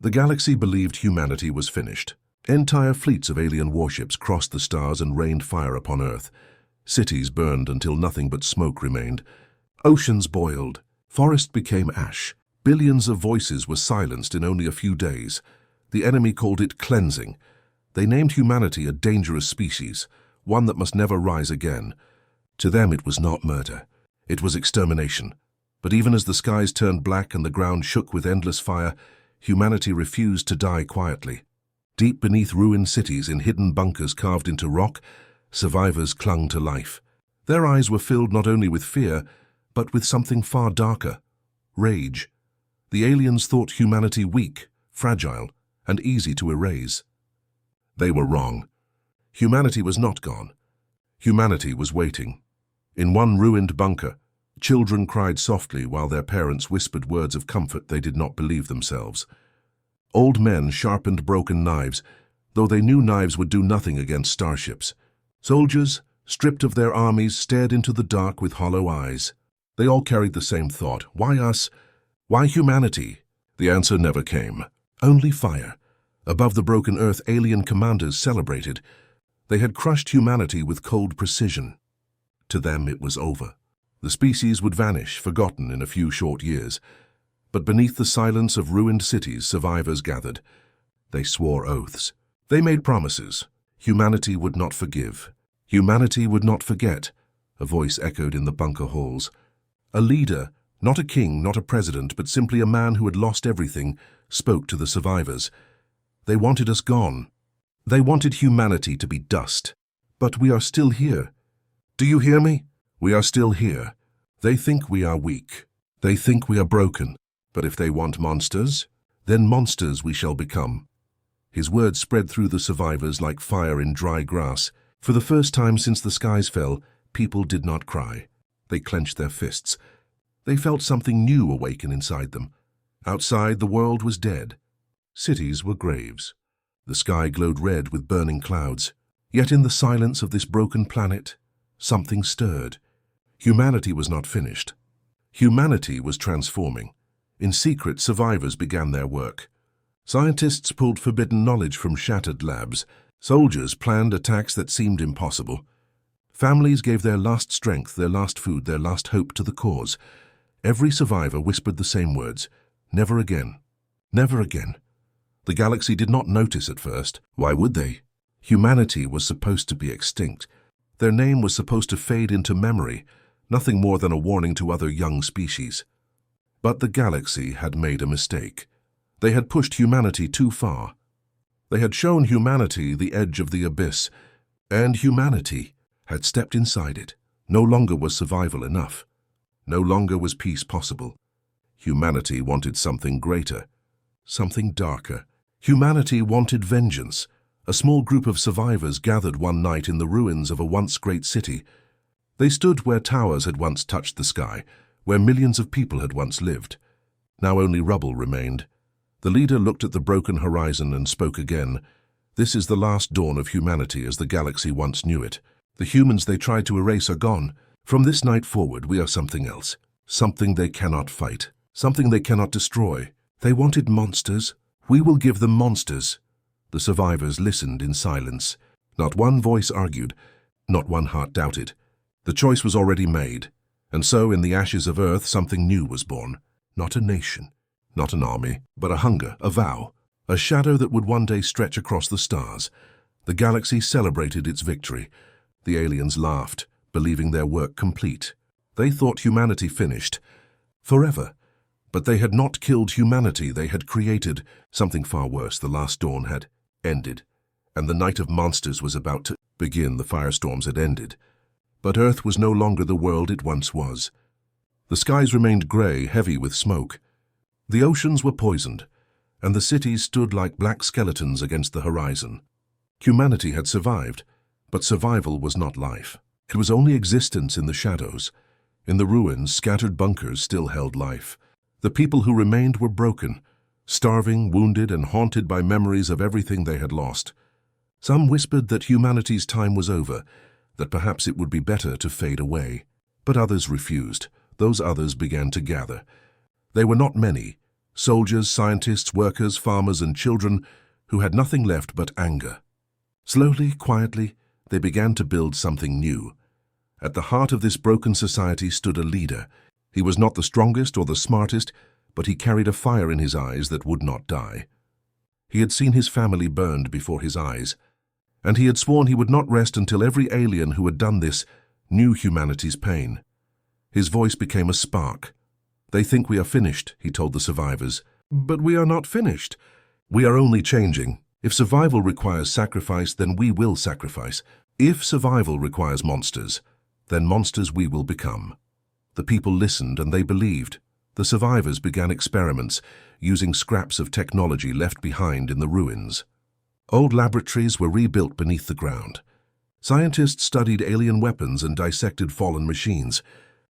The galaxy believed humanity was finished. Entire fleets of alien warships crossed the stars and rained fire upon Earth. Cities burned until nothing but smoke remained. Oceans boiled. Forests became ash. Billions of voices were silenced in only a few days. The enemy called it cleansing. They named humanity a dangerous species, one that must never rise again. To them it was not murder. It was extermination. But even as the skies turned black and the ground shook with endless fire, humanity refused to die quietly. Deep beneath ruined cities in hidden bunkers carved into rock, survivors clung to life. Their eyes were filled not only with fear, but with something far darker: rage. The aliens thought humanity weak, fragile, and easy to erase. They were wrong. Humanity was not gone. Humanity was waiting. In one ruined bunker, children cried softly while their parents whispered words of comfort they did not believe themselves. Old men sharpened broken knives, though they knew knives would do nothing against starships. Soldiers, stripped of their armies, stared into the dark with hollow eyes. They all carried the same thought: why us? Why humanity? The answer never came. Only fire. Above the broken Earth, alien commanders celebrated. They had crushed humanity with cold precision. To them it was over. The species would vanish, forgotten in a few short years. But beneath the silence of ruined cities, survivors gathered. They swore oaths. They made promises. Humanity would not forgive. Humanity would not forget. A voice echoed in the bunker halls. A leader, not a king, not a president, but simply a man who had lost everything, spoke to the survivors. They wanted us gone. They wanted humanity to be dust. But we are still here. Do you hear me? We are still here. They think we are weak. They think we are broken. But if they want monsters, then monsters we shall become. His words spread through the survivors like fire in dry grass. For the first time since the skies fell, people did not cry. They clenched their fists. They felt something new awaken inside them. Outside, the world was dead. Cities were graves. The sky glowed red with burning clouds. Yet in the silence of this broken planet, something stirred. Humanity was not finished. Humanity was transforming. In secret, survivors began their work. Scientists pulled forbidden knowledge from shattered labs. Soldiers planned attacks that seemed impossible. Families gave their last strength, their last food, their last hope to the cause. Every survivor whispered the same words: never again. Never again. The galaxy did not notice at first. Why would they? Humanity was supposed to be extinct. Their name was supposed to fade into memory, nothing more than a warning to other young species. But the galaxy had made a mistake. They had pushed humanity too far. They had shown humanity the edge of the abyss, and humanity had stepped inside it. No longer was survival enough. No longer was peace possible. Humanity wanted something greater, something darker. Humanity wanted vengeance. A small group of survivors gathered one night in the ruins of a once great city. They stood where towers had once touched the sky, where millions of people had once lived. Now only rubble remained. The leader looked at the broken horizon and spoke again. This is the last dawn of humanity as the galaxy once knew it. The humans they tried to erase are gone. From this night forward, we are something else. Something they cannot fight. Something they cannot destroy. They wanted monsters. We will give them monsters. The survivors listened in silence. Not one voice argued. Not one heart doubted. The choice was already made. And so, in the ashes of Earth, something new was born. Not a nation, not an army, but a hunger, a vow, a shadow that would one day stretch across the stars. The galaxy celebrated its victory. The aliens laughed, believing their work complete. They thought humanity finished, forever. But they had not killed humanity. They had created something far worse. The last dawn had ended, and the night of monsters was about to begin. The firestorms had ended. But Earth was no longer the world it once was. The skies remained grey, heavy with smoke. The oceans were poisoned, and the cities stood like black skeletons against the horizon. Humanity had survived, but survival was not life. It was only existence in the shadows. In the ruins, scattered bunkers still held life. The people who remained were broken, starving, wounded, and haunted by memories of everything they had lost. Some whispered that humanity's time was over, that perhaps it would be better to fade away. But others refused. Those others began to gather. They were not many. Soldiers, scientists, workers, farmers, and children who had nothing left but anger. Slowly, quietly, they began to build something new. At the heart of this broken society stood a leader. He was not the strongest or the smartest, but he carried a fire in his eyes that would not die. He had seen his family burned before his eyes, and he had sworn he would not rest until every alien who had done this knew humanity's pain. His voice became a spark. "They think we are finished," he told the survivors. "But we are not finished. We are only changing. If survival requires sacrifice, then we will sacrifice. If survival requires monsters, then monsters we will become." The people listened and they believed. The survivors began experiments, using scraps of technology left behind in the ruins. Old laboratories were rebuilt beneath the ground. Scientists studied alien weapons and dissected fallen machines.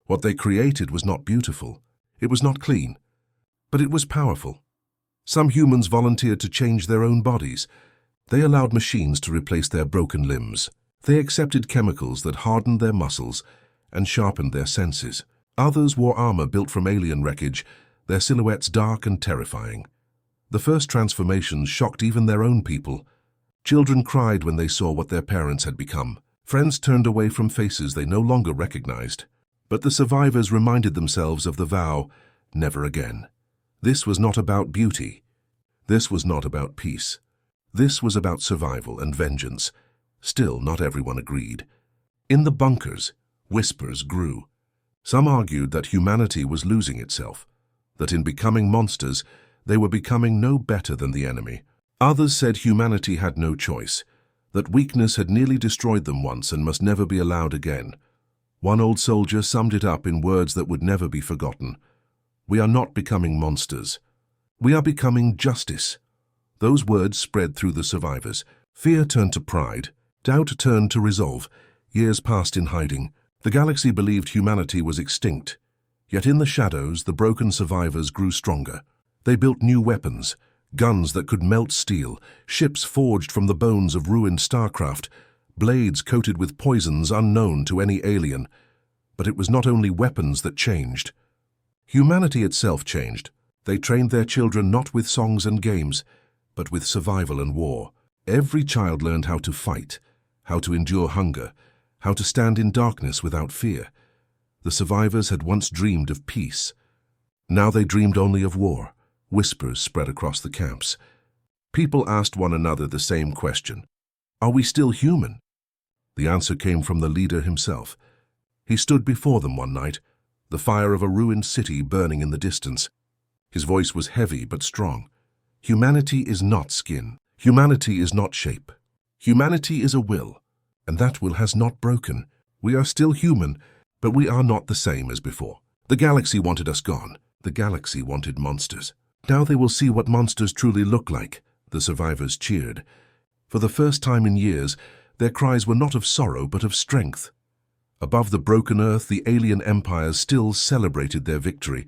What they created was not beautiful. It was not clean. But it was powerful. Some humans volunteered to change their own bodies. They allowed machines to replace their broken limbs. They accepted chemicals that hardened their muscles and sharpened their senses. Others wore armor built from alien wreckage, their silhouettes dark and terrifying. The first transformations shocked even their own people. Children cried when they saw what their parents had become. Friends turned away from faces they no longer recognized. But the survivors reminded themselves of the vow, never again. This was not about beauty. This was not about peace. This was about survival and vengeance. Still, not everyone agreed. In the bunkers, whispers grew. Some argued that humanity was losing itself, that in becoming monsters, they were becoming no better than the enemy. Others said humanity had no choice, that weakness had nearly destroyed them once and must never be allowed again. One old soldier summed it up in words that would never be forgotten. "We are not becoming monsters. We are becoming justice." Those words spread through the survivors. Fear turned to pride. Doubt turned to resolve. Years passed in hiding. The galaxy believed humanity was extinct. Yet in the shadows, the broken survivors grew stronger. They built new weapons, guns that could melt steel, ships forged from the bones of ruined starcraft, blades coated with poisons unknown to any alien. But it was not only weapons that changed. Humanity itself changed. They trained their children not with songs and games, but with survival and war. Every child learned how to fight, how to endure hunger, how to stand in darkness without fear. The survivors had once dreamed of peace. Now they dreamed only of war. Whispers spread across the camps. People asked one another the same question. Are we still human? The answer came from the leader himself. He stood before them one night, the fire of a ruined city burning in the distance. His voice was heavy but strong. Humanity is not skin. Humanity is not shape. Humanity is a will, and that will has not broken. We are still human, but we are not the same as before. The galaxy wanted us gone. The galaxy wanted monsters. Now they will see what monsters truly look like. The survivors cheered. For the first time in years, their cries were not of sorrow but of strength. Above the broken earth, the alien empires still celebrated their victory.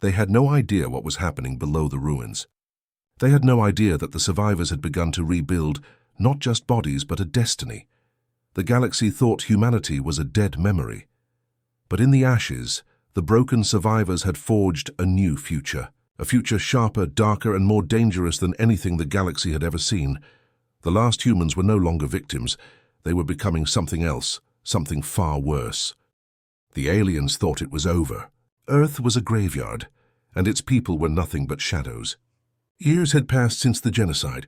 They had no idea what was happening below the ruins. They had no idea that the survivors had begun to rebuild not just bodies but a destiny. The galaxy thought humanity was a dead memory. But in the ashes, the broken survivors had forged a new future. A future sharper, darker, and more dangerous than anything the galaxy had ever seen. The last humans were no longer victims. They were becoming something else, something far worse. The aliens thought it was over. Earth was a graveyard, and its people were nothing but shadows. Years had passed since the genocide.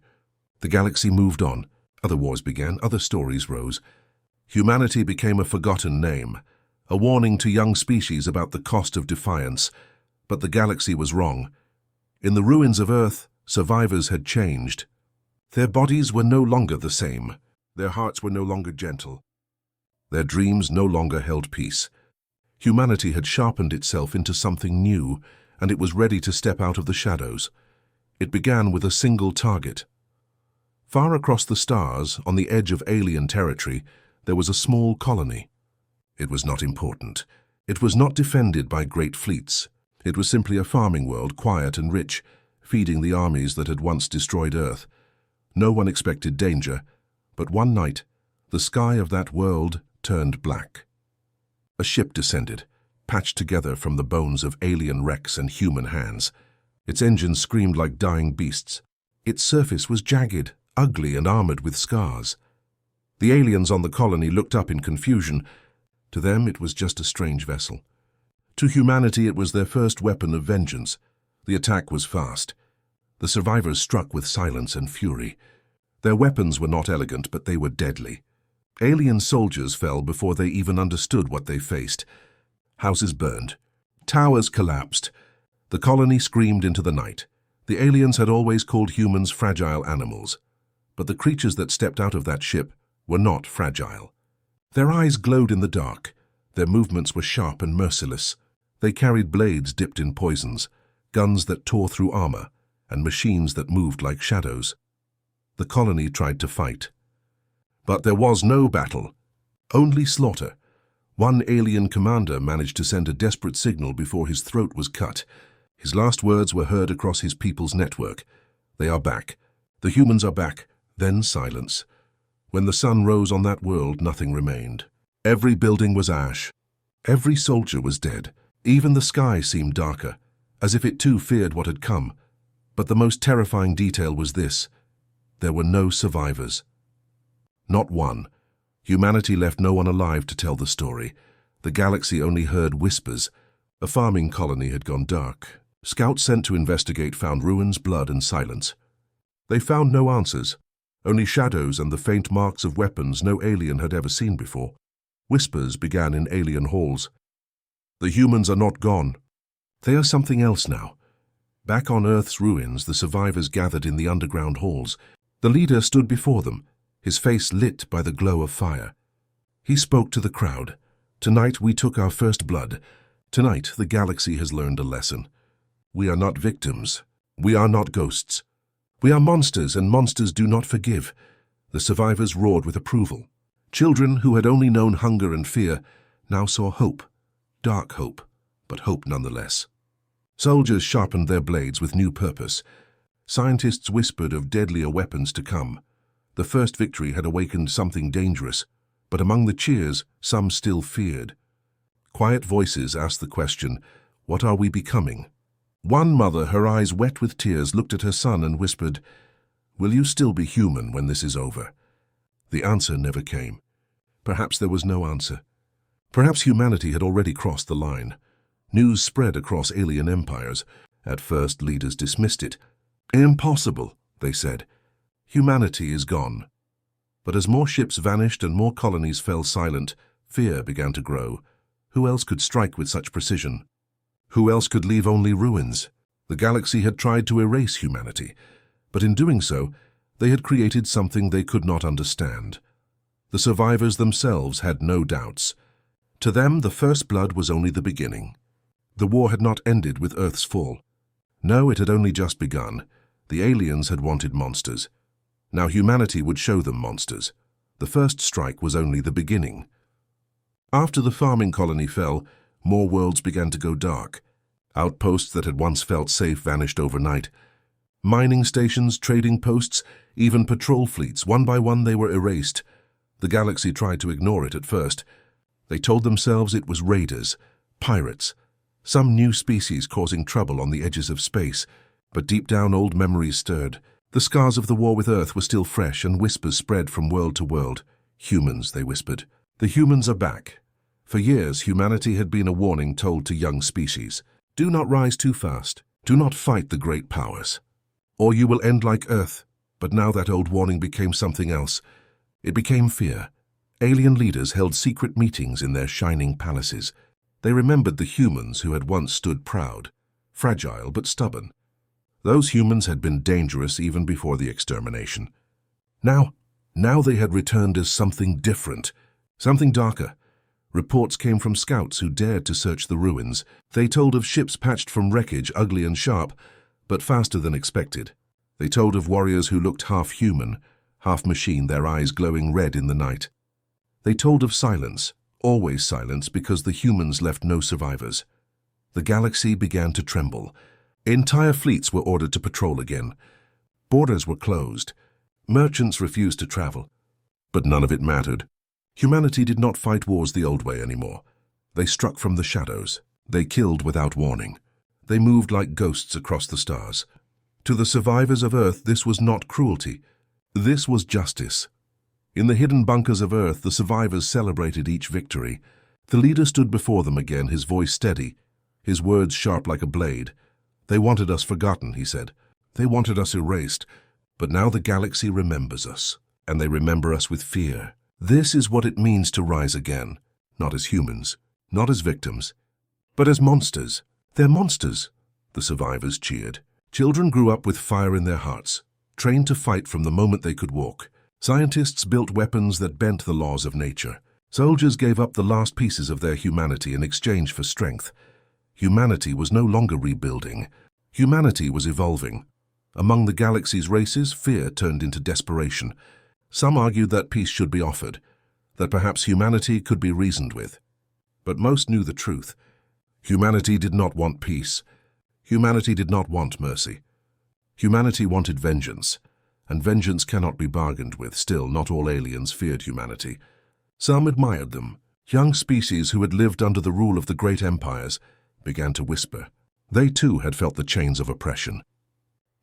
The galaxy moved on. Other wars began, other stories rose. Humanity became a forgotten name, a warning to young species about the cost of defiance. But the galaxy was wrong. In the ruins of Earth, survivors had changed. Their bodies were no longer the same. Their hearts were no longer gentle. Their dreams no longer held peace. Humanity had sharpened itself into something new, and it was ready to step out of the shadows. It began with a single target. Far across the stars, on the edge of alien territory, there was a small colony. It was not important. It was not defended by great fleets. It was simply a farming world, quiet and rich, feeding the armies that had once destroyed Earth. No one expected danger, but one night, the sky of that world turned black. A ship descended, patched together from the bones of alien wrecks and human hands. Its engines screamed like dying beasts. Its surface was jagged, ugly, and armored with scars. The aliens on the colony looked up in confusion. To them, it was just a strange vessel. To humanity, it was their first weapon of vengeance. The attack was fast. The survivors struck with silence and fury. Their weapons were not elegant, but they were deadly. Alien soldiers fell before they even understood what they faced. Houses burned. Towers collapsed. The colony screamed into the night. The aliens had always called humans fragile animals. But the creatures that stepped out of that ship were not fragile. Their eyes glowed in the dark. Their movements were sharp and merciless. They carried blades dipped in poisons, guns that tore through armor, and machines that moved like shadows. The colony tried to fight. But there was no battle, only slaughter. One alien commander managed to send a desperate signal before his throat was cut. His last words were heard across his people's network. They are back. The humans are back. Then silence. When the sun rose on that world, nothing remained. Every building was ash. Every soldier was dead. Even the sky seemed darker, as if it too feared what had come. But the most terrifying detail was this: there were no survivors. Not one. Humanity left no one alive to tell the story. The galaxy only heard whispers. A farming colony had gone dark. Scouts sent to investigate found ruins, blood, and silence. They found no answers, only shadows and the faint marks of weapons no alien had ever seen before. Whispers began in alien halls. The humans are not gone. They are something else now. Back on Earth's ruins, the survivors gathered in the underground halls. The leader stood before them, his face lit by the glow of fire. He spoke to the crowd. Tonight we took our first blood. Tonight the galaxy has learned a lesson. We are not victims. We are not ghosts. We are monsters, and monsters do not forgive. The survivors roared with approval. Children who had only known hunger and fear now saw hope. Dark hope, but hope nonetheless. Soldiers sharpened their blades with new purpose. Scientists whispered of deadlier weapons to come. The first victory had awakened something dangerous, but among the cheers, some still feared. Quiet voices asked the question, "What are we becoming?" One mother, her eyes wet with tears, looked at her son and whispered, "Will you still be human when this is over?" The answer never came. Perhaps there was no answer. Perhaps humanity had already crossed the line. News spread across alien empires. At first, leaders dismissed it. Impossible, they said. Humanity is gone. But as more ships vanished and more colonies fell silent, fear began to grow. Who else could strike with such precision? Who else could leave only ruins? The galaxy had tried to erase humanity, but in doing so, they had created something they could not understand. The survivors themselves had no doubts. To them, the first blood was only the beginning. The war had not ended with Earth's fall. No, it had only just begun. The aliens had wanted monsters. Now humanity would show them monsters. The first strike was only the beginning. After the farming colony fell, more worlds began to go dark. Outposts that had once felt safe vanished overnight. Mining stations, trading posts, even patrol fleets, one by one they were erased. The galaxy tried to ignore it at first. They told themselves it was raiders, pirates, some new species causing trouble on the edges of space. But deep down old memories stirred. The scars of the war with Earth were still fresh, and whispers spread from world to world. Humans, they whispered. The humans are back. For years, humanity had been a warning told to young species. Do not rise too fast. Do not fight the great powers, or you will end like Earth. But now that old warning became something else. It became fear. Alien leaders held secret meetings in their shining palaces. They remembered the humans who had once stood proud, fragile but stubborn. Those humans had been dangerous even before the extermination. Now they had returned as something different, something darker. Reports came from scouts who dared to search the ruins. They told of ships patched from wreckage, ugly and sharp, but faster than expected. They told of warriors who looked half human, half machine, their eyes glowing red in the night. They told of silence, always silence, because the humans left no survivors. The galaxy began to tremble. Entire fleets were ordered to patrol again. Borders were closed. Merchants refused to travel. But none of it mattered. Humanity did not fight wars the old way anymore. They struck from the shadows. They killed without warning. They moved like ghosts across the stars. To the survivors of Earth, this was not cruelty. This was justice. In the hidden bunkers of Earth, the survivors celebrated each victory. The leader stood before them again, his voice steady, his words sharp like a blade. They wanted us forgotten, he said. They wanted us erased. But now the galaxy remembers us, and they remember us with fear. This is what it means to rise again, not as humans, not as victims, but as monsters. They're monsters, the survivors cheered. Children grew up with fire in their hearts, trained to fight from the moment they could walk. Scientists built weapons that bent the laws of nature. Soldiers gave up the last pieces of their humanity in exchange for strength. Humanity was no longer rebuilding. Humanity was evolving. Among the galaxy's races, fear turned into desperation. Some argued that peace should be offered, that perhaps humanity could be reasoned with. But most knew the truth. Humanity did not want peace. Humanity did not want mercy. Humanity wanted vengeance, and vengeance cannot be bargained with. Still, not all aliens feared humanity. Some admired them. Young species who had lived under the rule of the great empires began to whisper. They too had felt the chains of oppression.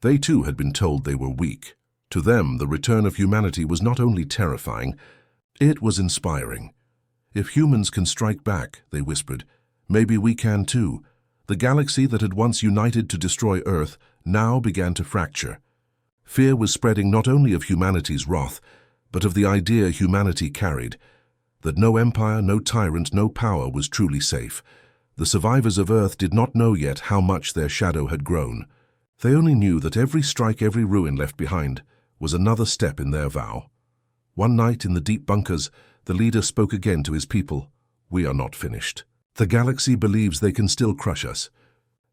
They too had been told they were weak. To them, the return of humanity was not only terrifying, it was inspiring. If humans can strike back, they whispered, maybe we can too. The galaxy that had once united to destroy Earth now began to fracture. Fear was spreading not only of humanity's wrath, but of the idea humanity carried, that no empire, no tyrant, no power was truly safe. The survivors of Earth did not know yet how much their shadow had grown. They only knew that every strike, every ruin left behind, was another step in their vow. One night in the deep bunkers, the leader spoke again to his people. We are not finished. The galaxy believes they can still crush us.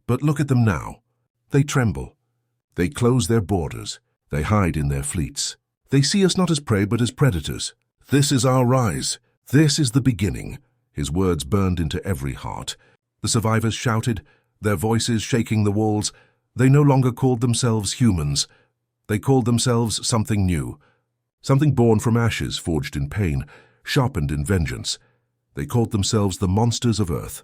But look at them now. They tremble. They close their borders. They hide in their fleets. They see us not as prey but as predators. This is our rise. This is the beginning. His words burned into every heart. The survivors shouted, their voices shaking the walls. They no longer called themselves humans. They called themselves something new. Something born from ashes, forged in pain, sharpened in vengeance. They called themselves the monsters of Earth.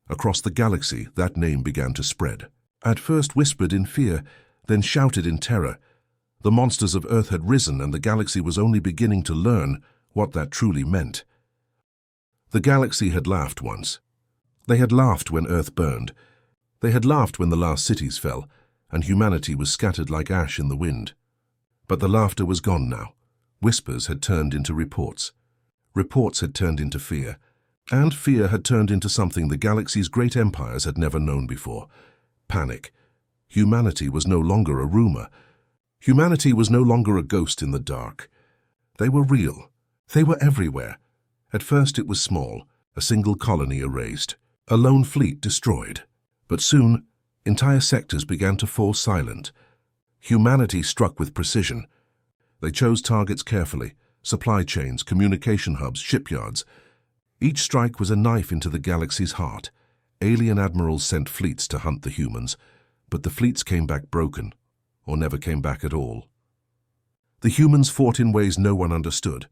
Across the galaxy, that name began to spread. At first whispered in fear, then shouted in terror. The monsters of Earth had risen, and the galaxy was only beginning to learn what that truly meant. The galaxy had laughed once. They had laughed when Earth burned. They had laughed when the last cities fell, and humanity was scattered like ash in the wind. But the laughter was gone now. Whispers had turned into reports. Reports had turned into fear. And fear had turned into something the galaxy's great empires had never known before. Panic. Humanity was no longer a rumor. Humanity was no longer a ghost in the dark. They were real. They were everywhere. At first it was small, a single colony erased, a lone fleet destroyed. But soon, entire sectors began to fall silent. Humanity struck with precision. They chose targets carefully, supply chains, communication hubs, shipyards. Each strike was a knife into the galaxy's heart. Alien admirals sent fleets to hunt the humans, but the fleets came back broken, or never came back at all. The humans fought in ways no one understood.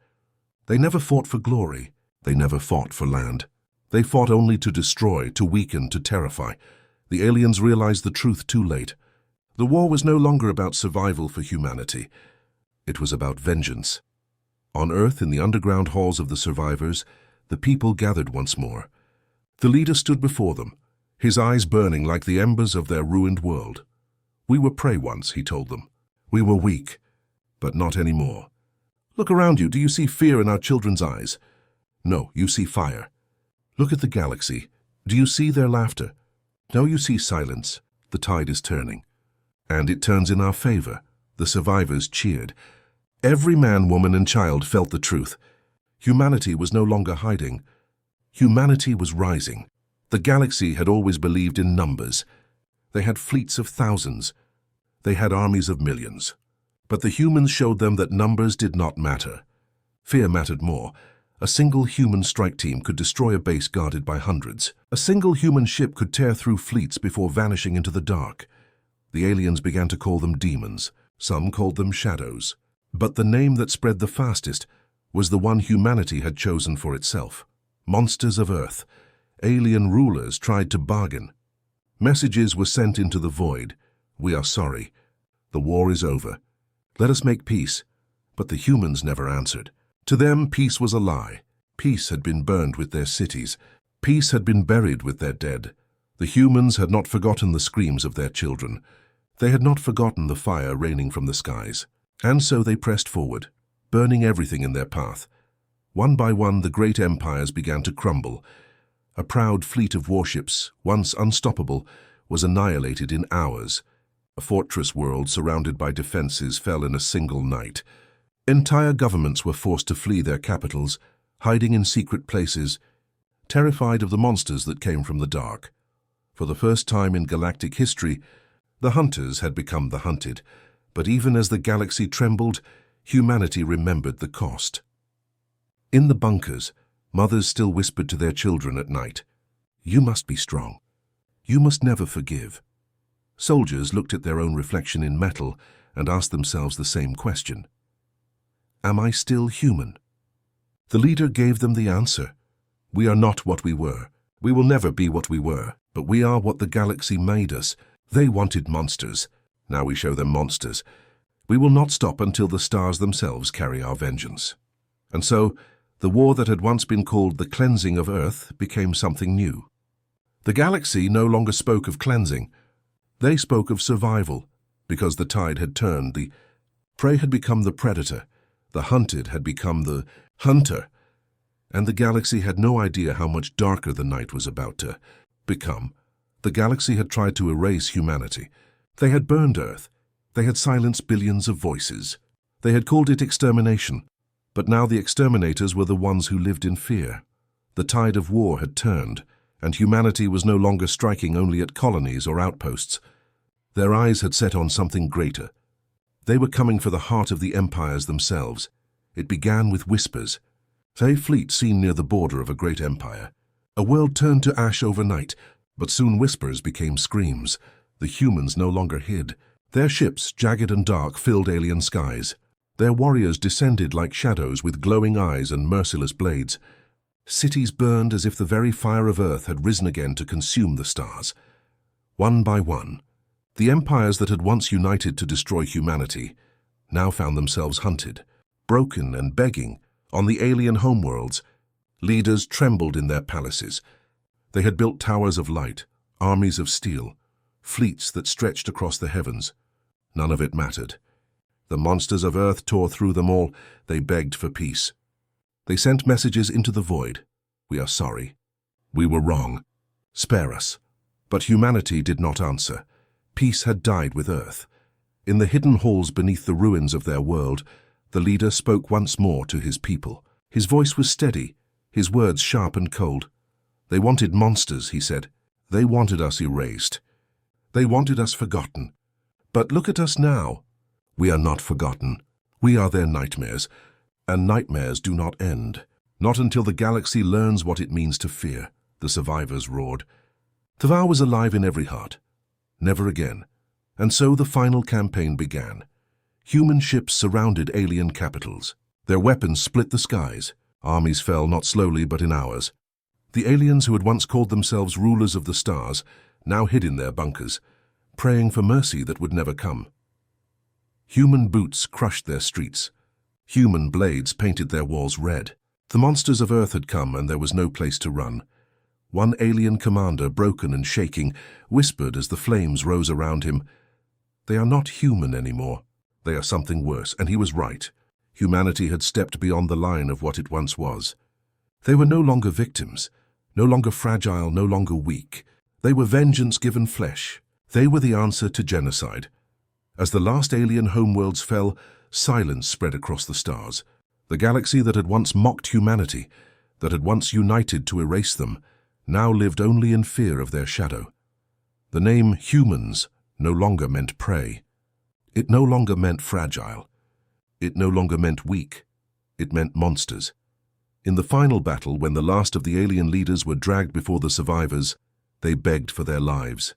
They never fought for glory. They never fought for land. They fought only to destroy, to weaken, to terrify. The aliens realized the truth too late. The war was no longer about survival for humanity. It was about vengeance. On Earth, in the underground halls of the survivors, the people gathered once more. The leader stood before them, his eyes burning like the embers of their ruined world. We were prey once, he told them. We were weak, but not anymore. Look around you. Do you see fear in our children's eyes? No, you see fire. Look at the galaxy. Do you see their laughter? No, you see silence. The tide is turning. And it turns in our favor. The survivors cheered. Every man, woman, and child felt the truth. Humanity was no longer hiding. Humanity was rising. The galaxy had always believed in numbers. They had fleets of thousands. They had armies of millions. But the humans showed them that numbers did not matter. Fear mattered more. A single human strike team could destroy a base guarded by hundreds. A single human ship could tear through fleets before vanishing into the dark. The aliens began to call them demons. Some called them shadows. But the name that spread the fastest was the one humanity had chosen for itself. Monsters of Earth. Alien rulers tried to bargain. Messages were sent into the void. We are sorry. The war is over. Let us make peace. But the humans never answered. To them, peace was a lie. Peace had been burned with their cities. Peace had been buried with their dead. The humans had not forgotten the screams of their children. They had not forgotten the fire raining from the skies. And so they pressed forward, burning everything in their path. One by one, the great empires began to crumble. A proud fleet of warships, once unstoppable, was annihilated in hours. A fortress world surrounded by defenses fell in a single night. Entire governments were forced to flee their capitals, hiding in secret places, terrified of the monsters that came from the dark. For the first time in galactic history, the hunters had become the hunted. But even as the galaxy trembled, humanity remembered the cost. In the bunkers, mothers still whispered to their children at night, "You must be strong. You must never forgive." Soldiers looked at their own reflection in metal and asked themselves the same question. Am I still human? The leader gave them the answer. We are not what we were. We will never be what we were, but we are what the galaxy made us. They wanted monsters. Now we show them monsters. We will not stop until the stars themselves carry our vengeance. And so, the war that had once been called the cleansing of Earth became something new. The galaxy no longer spoke of cleansing. They spoke of survival, because the tide had turned. The prey had become the predator. The hunted had become the hunter. And the galaxy had no idea how much darker the night was about to become. The galaxy had tried to erase humanity. They had burned Earth. They had silenced billions of voices. They had called it extermination. But now the exterminators were the ones who lived in fear. The tide of war had turned, and humanity was no longer striking only at colonies or outposts. Their eyes had set on something greater. They were coming for the heart of the empires themselves. It began with whispers. A fleet seen near the border of a great empire. A world turned to ash overnight, but soon whispers became screams. The humans no longer hid. Their ships, jagged and dark, filled alien skies. Their warriors descended like shadows with glowing eyes and merciless blades. Cities burned as if the very fire of Earth had risen again to consume the stars. One by one, the empires that had once united to destroy humanity now found themselves hunted, broken and begging on the alien homeworlds. Leaders trembled in their palaces. They had built towers of light, armies of steel, fleets that stretched across the heavens. None of it mattered. The monsters of Earth tore through them all. They begged for peace. They sent messages into the void. We are sorry. We were wrong. Spare us. But humanity did not answer. Peace had died with Earth. In the hidden halls beneath the ruins of their world, the leader spoke once more to his people. His voice was steady, his words sharp and cold. They wanted monsters, he said. They wanted us erased. They wanted us forgotten. But look at us now. We are not forgotten. We are their nightmares. And nightmares do not end. Not until the galaxy learns what it means to fear, the survivors roared. Tava was alive in every heart. Never again. And so the final campaign began. Human ships surrounded alien capitals. Their weapons split the skies. Armies fell not slowly but in hours. The aliens who had once called themselves rulers of the stars now hid in their bunkers, praying for mercy that would never come. Human boots crushed their streets. Human blades painted their walls red. The monsters of Earth had come and there was no place to run. One alien commander, broken and shaking, whispered as the flames rose around him, "They are not human anymore. They are something worse," and he was right. Humanity had stepped beyond the line of what it once was. They were no longer victims, no longer fragile, no longer weak. They were vengeance given flesh. They were the answer to genocide. As the last alien homeworlds fell, silence spread across the stars. The galaxy that had once mocked humanity, that had once united to erase them, now lived only in fear of their shadow. The name humans no longer meant prey. It no longer meant fragile. It no longer meant weak. It meant monsters. In the final battle, when the last of the alien leaders were dragged before the survivors, they begged for their lives.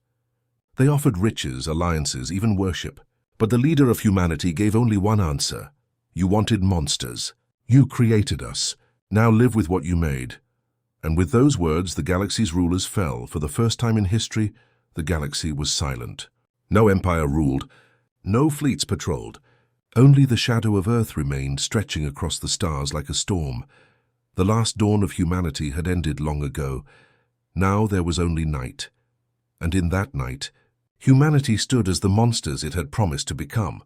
They offered riches, alliances, even worship. But the leader of humanity gave only one answer. You wanted monsters. You created us. Now live with what you made. And with those words, the galaxy's rulers fell. For the first time in history, The galaxy was silent. No empire ruled, no fleets patrolled. Only the shadow of Earth remained, stretching across the stars like a storm. The last dawn of humanity had ended long ago. Now there was only night. And in that night, humanity stood as the monsters it had promised to become.